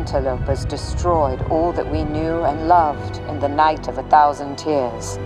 interlopers destroyed all that we knew and loved in the Night of 1,000 Tears.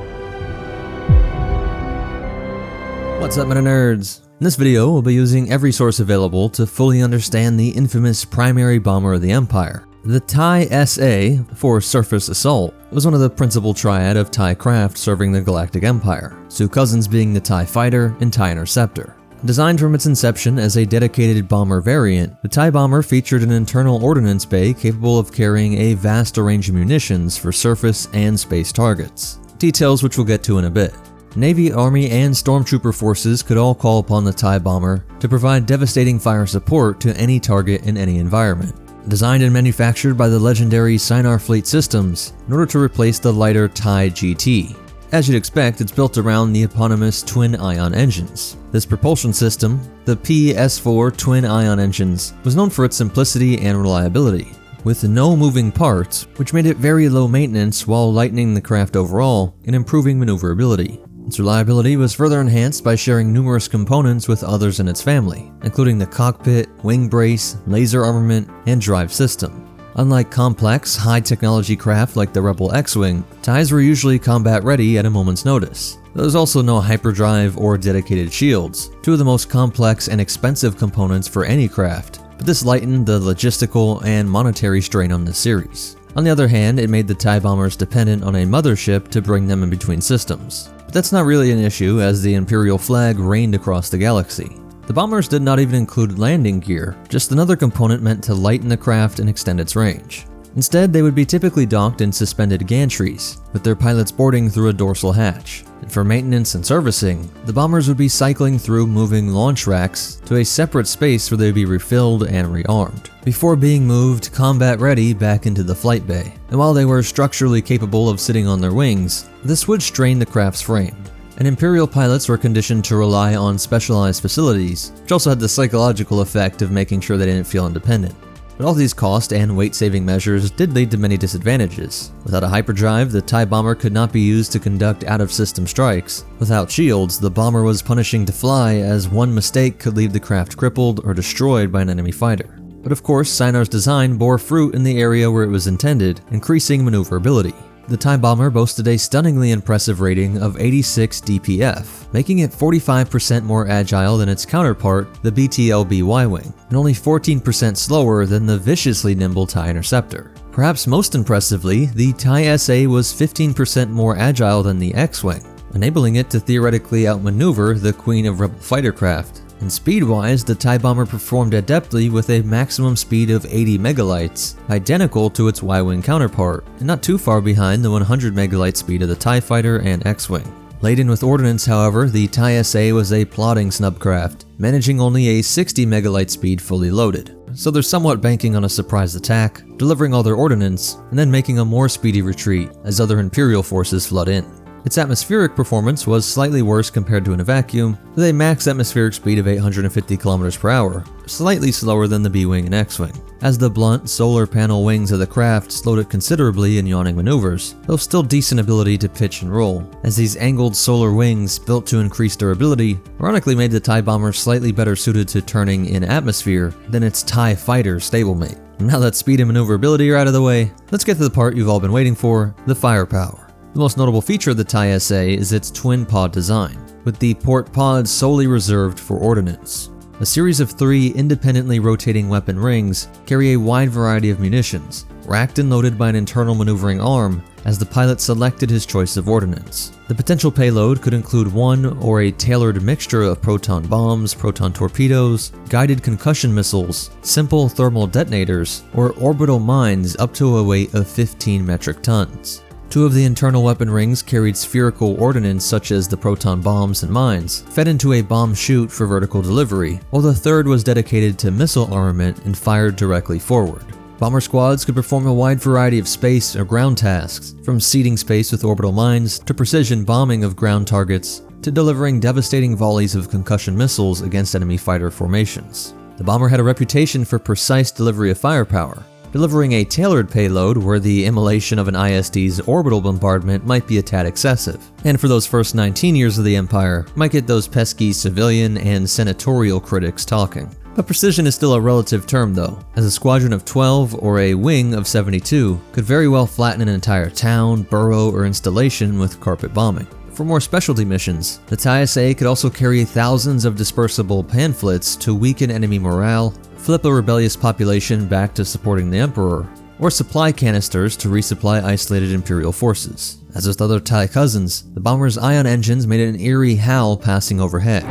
What's up, MetaNerds? In this video, we'll be using every source available to fully understand the infamous primary bomber of the Empire. The TIE SA, for Surface Assault, was one of the principal triad of TIE craft serving the Galactic Empire, two cousins being the TIE Fighter and TIE Interceptor. Designed from its inception as a dedicated bomber variant, the TIE Bomber featured an internal ordnance bay capable of carrying a vast range of munitions for surface and space targets, details which we'll get to in a bit. Navy, Army, and Stormtrooper forces could all call upon the TIE Bomber to provide devastating fire support to any target in any environment. Designed and manufactured by the legendary Sinar Fleet Systems in order to replace the lighter TIE GT. As you'd expect, it's built around the eponymous twin-ion engines. This propulsion system, the PS4 twin-ion engines, was known for its simplicity and reliability, with no moving parts, which made it very low maintenance while lightening the craft overall and improving maneuverability. Its reliability was further enhanced by sharing numerous components with others in its family, including the cockpit, wing brace, laser armament, and drive system. Unlike complex, high-technology craft like the Rebel X-Wing, TIEs were usually combat-ready at a moment's notice. There was also no hyperdrive or dedicated shields, two of the most complex and expensive components for any craft, but this lightened the logistical and monetary strain on this series. On the other hand, it made the TIE bombers dependent on a mothership to bring them in between systems. But that's not really an issue, as the Imperial flag reigned across the galaxy. The bombers did not even include landing gear, just another component meant to lighten the craft and extend its range. Instead, they would be typically docked in suspended gantries, with their pilots boarding through a dorsal hatch. And for maintenance and servicing, the bombers would be cycling through moving launch racks to a separate space where they would be refilled and rearmed, before being moved combat-ready back into the flight bay. And while they were structurally capable of sitting on their wings, this would strain the craft's frame. And Imperial pilots were conditioned to rely on specialized facilities, which also had the psychological effect of making sure they didn't feel independent. But all these cost and weight-saving measures did lead to many disadvantages. Without a hyperdrive, the TIE Bomber could not be used to conduct out-of-system strikes. Without shields, the bomber was punishing to fly, as one mistake could leave the craft crippled or destroyed by an enemy fighter. But of course, Sinar's design bore fruit in the area where it was intended, increasing maneuverability. The TIE Bomber boasted a stunningly impressive rating of 86 DPF, making it 45% more agile than its counterpart, the BTLB Y-Wing, and only 14% slower than the viciously nimble TIE Interceptor. Perhaps most impressively, the TIE SA was 15% more agile than the X-Wing, enabling it to theoretically outmaneuver the queen of Rebel fighter craft. And speed-wise, the TIE Bomber performed adeptly with a maximum speed of 80 megalights, identical to its Y-Wing counterpart, and not too far behind the 100 megalight speed of the TIE Fighter and X-Wing. Laden with ordnance, however, the TIE SA was a plodding snubcraft, managing only a 60 megalight speed fully loaded. So they're somewhat banking on a surprise attack, delivering all their ordnance, and then making a more speedy retreat as other Imperial forces flood in. Its atmospheric performance was slightly worse compared to in a vacuum, with a max atmospheric speed of 850 km per hour, slightly slower than the B-Wing and X-Wing, as the blunt, solar panel wings of the craft slowed it considerably in yawning maneuvers, though still decent ability to pitch and roll, as these angled solar wings, built to increase durability, ironically made the TIE Bomber slightly better suited to turning in atmosphere than its TIE Fighter stablemate. Now that speed and maneuverability are out of the way, let's get to the part you've all been waiting for, the firepower. The most notable feature of the TIE SA is its twin pod design, with the port pod solely reserved for ordnance. A series of 3 independently rotating weapon rings carry a wide variety of munitions, racked and loaded by an internal maneuvering arm as the pilot selected his choice of ordnance. The potential payload could include one or a tailored mixture of proton bombs, proton torpedoes, guided concussion missiles, simple thermal detonators, or orbital mines up to a weight of 15 metric tons. 2 of the internal weapon rings carried spherical ordnance such as the proton bombs and mines, fed into a bomb chute for vertical delivery, while the 3rd was dedicated to missile armament and fired directly forward. Bomber squads could perform a wide variety of space or ground tasks, from seeding space with orbital mines to precision bombing of ground targets to delivering devastating volleys of concussion missiles against enemy fighter formations. The bomber had a reputation for precise delivery of firepower, delivering a tailored payload where the immolation of an ISD's orbital bombardment might be a tad excessive, and for those first 19 years of the Empire, might get those pesky civilian and senatorial critics talking. But precision is still a relative term though, as a squadron of 12 or a wing of 72 could very well flatten an entire town, borough, or installation with carpet bombing. For more specialty missions, the TIE SA could also carry thousands of dispersible pamphlets to weaken enemy morale, flip a rebellious population back to supporting the Emperor, or supply canisters to resupply isolated Imperial forces. As with other TIE cousins, the bomber's ion engines made an eerie howl passing overhead.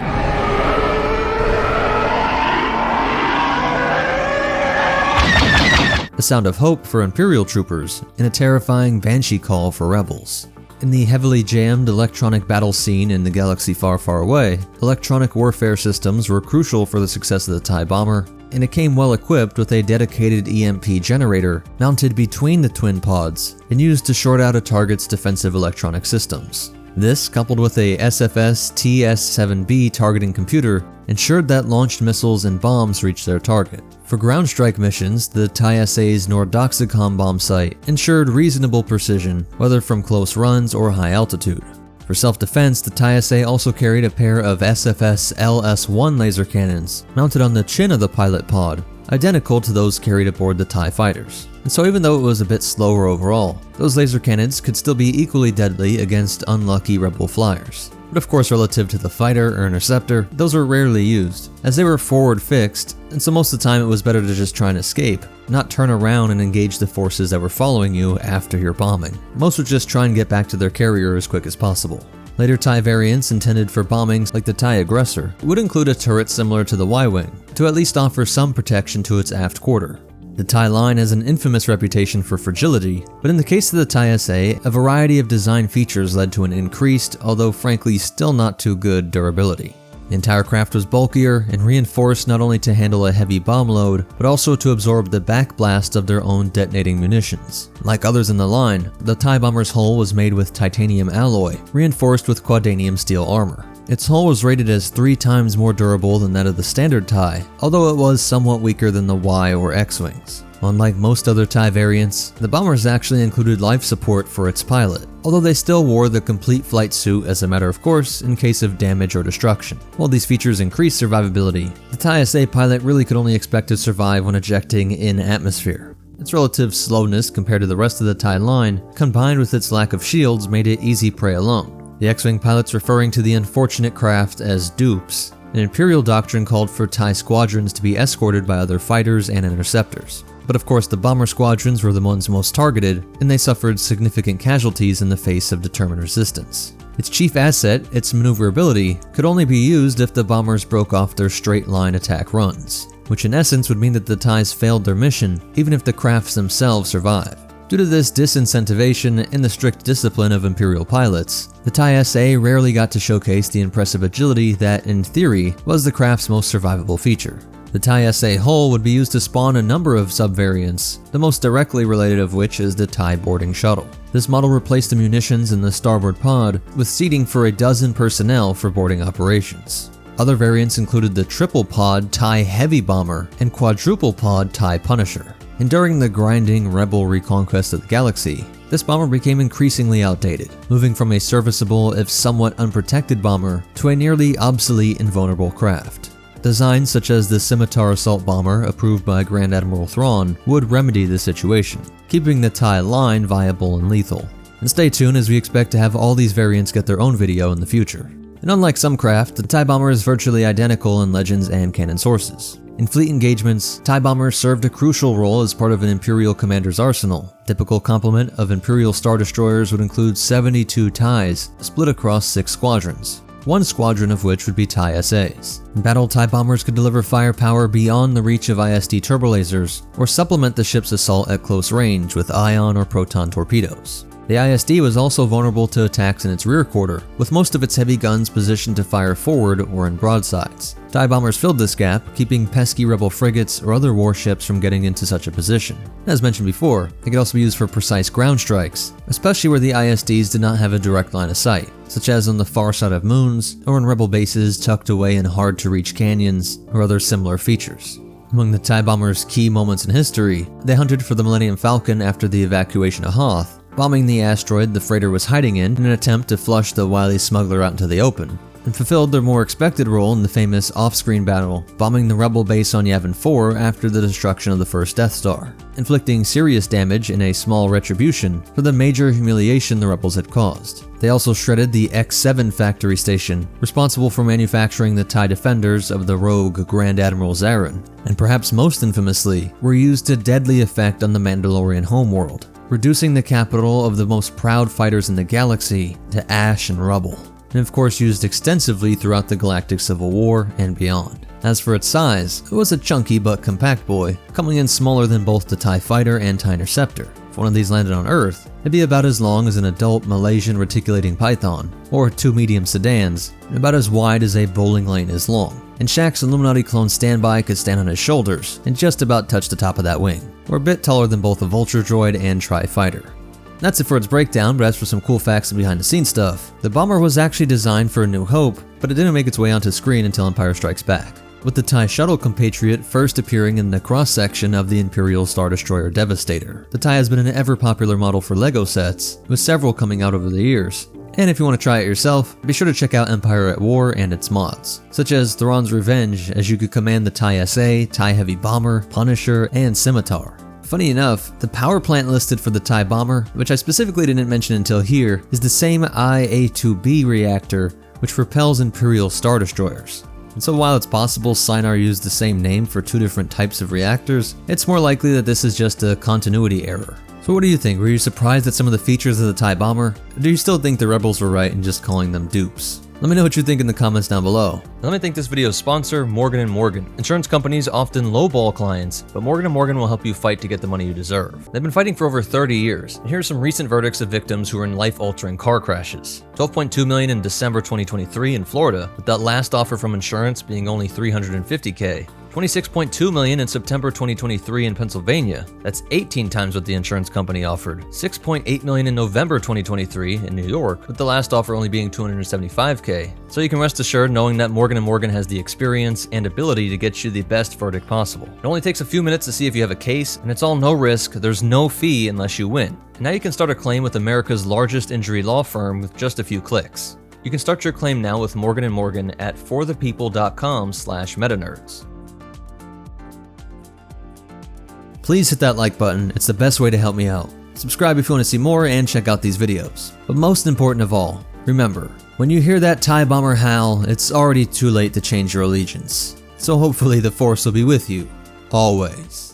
The sound of hope for Imperial troopers, and a terrifying banshee call for rebels. In the heavily jammed electronic battle scene in the galaxy far, far away, electronic warfare systems were crucial for the success of the TIE bomber, and it came well equipped with a dedicated EMP generator mounted between the twin pods and used to short out a target's defensive electronic systems. This, coupled with a SFS TS-7B targeting computer, ensured that launched missiles and bombs reached their target. For ground strike missions, the TIE SA's Nordoxicom bomb sight ensured reasonable precision, whether from close runs or high altitude. For self-defense, the TIE SA also carried a pair of SFS LS-1 laser cannons mounted on the chin of the pilot pod, identical to those carried aboard the TIE fighters. And so even though it was a bit slower overall, those laser cannons could still be equally deadly against unlucky rebel flyers. But of course, relative to the fighter or interceptor, those were rarely used, as they were forward fixed, and so most of the time it was better to just try and escape, not turn around and engage the forces that were following you after your bombing. Most would just try and get back to their carrier as quick as possible. Later TIE variants intended for bombings like the TIE Aggressor would include a turret similar to the Y-Wing, to at least offer some protection to its aft quarter. The TIE line has an infamous reputation for fragility, but in the case of the TIE SA, a variety of design features led to an increased, although frankly still not too good, durability. The entire craft was bulkier and reinforced not only to handle a heavy bomb load, but also to absorb the backblast of their own detonating munitions. Like others in the line, the TIE bomber's hull was made with titanium alloy, reinforced with quadanium steel armor. Its hull was rated as 3 times more durable than that of the standard TIE, although it was somewhat weaker than the Y or X-Wings. Unlike most other TIE variants, the bombers actually included life support for its pilot, although they still wore the complete flight suit as a matter of course in case of damage or destruction. While these features increased survivability, the TIE SA pilot really could only expect to survive when ejecting in atmosphere. Its relative slowness compared to the rest of the TIE line, combined with its lack of shields, made it easy prey alone. The X-Wing pilots referring to the unfortunate craft as dupes. An Imperial doctrine called for TIE squadrons to be escorted by other fighters and interceptors. But of course the bomber squadrons were the ones most targeted, and they suffered significant casualties in the face of determined resistance. Its chief asset, its maneuverability, could only be used if the bombers broke off their straight-line attack runs, which in essence would mean that the TIEs failed their mission even if the crafts themselves survived. Due to this disincentivation and the strict discipline of Imperial pilots, the TIE SA rarely got to showcase the impressive agility that, in theory, was the craft's most survivable feature. The TIE SA hull would be used to spawn a number of sub-variants, the most directly related of which is the TIE boarding shuttle. This model replaced the munitions in the starboard pod, with seating for a dozen personnel for boarding operations. Other variants included the triple pod TIE Heavy Bomber and quadruple pod TIE Punisher. And during the grinding rebel reconquest of the galaxy, this bomber became increasingly outdated, moving from a serviceable if somewhat unprotected bomber to a nearly obsolete and vulnerable craft. Designs such as the Scimitar Assault Bomber, approved by Grand Admiral Thrawn, would remedy the situation, keeping the TIE line viable and lethal. And stay tuned as we expect to have all these variants get their own video in the future. And unlike some craft, the TIE Bomber is virtually identical in legends and canon sources. In fleet engagements, TIE bombers served a crucial role as part of an Imperial commander's arsenal. A typical complement of Imperial Star Destroyers would include 72 TIEs, split across 6 squadrons, one squadron of which would be TIE SAs. Battle TIE bombers could deliver firepower beyond the reach of ISD turbolasers, or supplement the ship's assault at close range with ion or proton torpedoes. The ISD was also vulnerable to attacks in its rear quarter, with most of its heavy guns positioned to fire forward or in broadsides. TIE bombers filled this gap, keeping pesky rebel frigates or other warships from getting into such a position. As mentioned before, they could also be used for precise ground strikes, especially where the ISDs did not have a direct line of sight, such as on the far side of moons, or in rebel bases tucked away in hard-to-reach canyons, or other similar features. Among the TIE bombers' key moments in history, they hunted for the Millennium Falcon after the evacuation of Hoth, bombing the asteroid the freighter was hiding in an attempt to flush the wily smuggler out into the open. and fulfilled their more expected role in the famous off-screen battle, bombing the Rebel base on Yavin 4 after the destruction of the first Death Star, inflicting serious damage in a small retribution for the major humiliation the Rebels had caused. They also shredded the X-7 factory station, responsible for manufacturing the TIE Defenders of the rogue Grand Admiral Zarin, and perhaps most infamously, were used to deadly effect on the Mandalorian homeworld, reducing the capital of the most proud fighters in the galaxy to ash and rubble, and of course used extensively throughout the Galactic Civil War and beyond. As for its size, it was a chunky but compact boy, coming in smaller than both the TIE Fighter and TIE Interceptor. If one of these landed on Earth, it'd be about as long as an adult Malaysian reticulating python, or 2 medium sedans, and about as wide as a bowling lane is long. And Shaq's Illuminati clone standby could stand on his shoulders and just about touch the top of that wing, or a bit taller than both the Vulture droid and Tri-Fighter. That's it for its breakdown, but as for some cool facts and behind the scenes stuff, the bomber was actually designed for A New Hope, but it didn't make its way onto screen until Empire Strikes Back, with the TIE Shuttle compatriot first appearing in the cross-section of the Imperial Star Destroyer Devastator. The TIE has been an ever-popular model for LEGO sets, with several coming out over the years. And if you want to try it yourself, be sure to check out Empire at War and its mods, such as Thrawn's Revenge, as you could command the TIE SA, TIE Heavy Bomber, Punisher, and Scimitar. Funny enough, the power plant listed for the TIE Bomber, which I specifically didn't mention until here, is the same IA-2B reactor which propels Imperial Star Destroyers. And so while it's possible Sinar used the same name for 2 different types of reactors, it's more likely that this is just a continuity error. So what do you think? Were you surprised at some of the features of the TIE Bomber? Or do you still think the Rebels were right in just calling them dupes? Let me know what you think in the comments down below. And let me thank this video's sponsor, Morgan & Morgan. Insurance companies often lowball clients, but Morgan & Morgan will help you fight to get the money you deserve. They've been fighting for over 30 years, and here are some recent verdicts of victims who were in life-altering car crashes. $12.2 million in December 2023 in Florida, with that last offer from insurance being only $350K. $26.2 million in September 2023 in Pennsylvania. That's 18 times what the insurance company offered. $6.8 million in November 2023 in New York, with the last offer only being $275K. So you can rest assured knowing that Morgan & Morgan has the experience and ability to get you the best verdict possible. It only takes a few minutes to see if you have a case, and it's all no risk, there's no fee unless you win. And now you can start a claim with America's largest injury law firm with just a few clicks. You can start your claim now with Morgan & Morgan at forthepeople.com/MetaNerdz. Please hit that like button, it's the best way to help me out. Subscribe if you want to see more and check out these videos. But most important of all, remember, when you hear that TIE Bomber howl, it's already too late to change your allegiance. So hopefully the Force will be with you, always.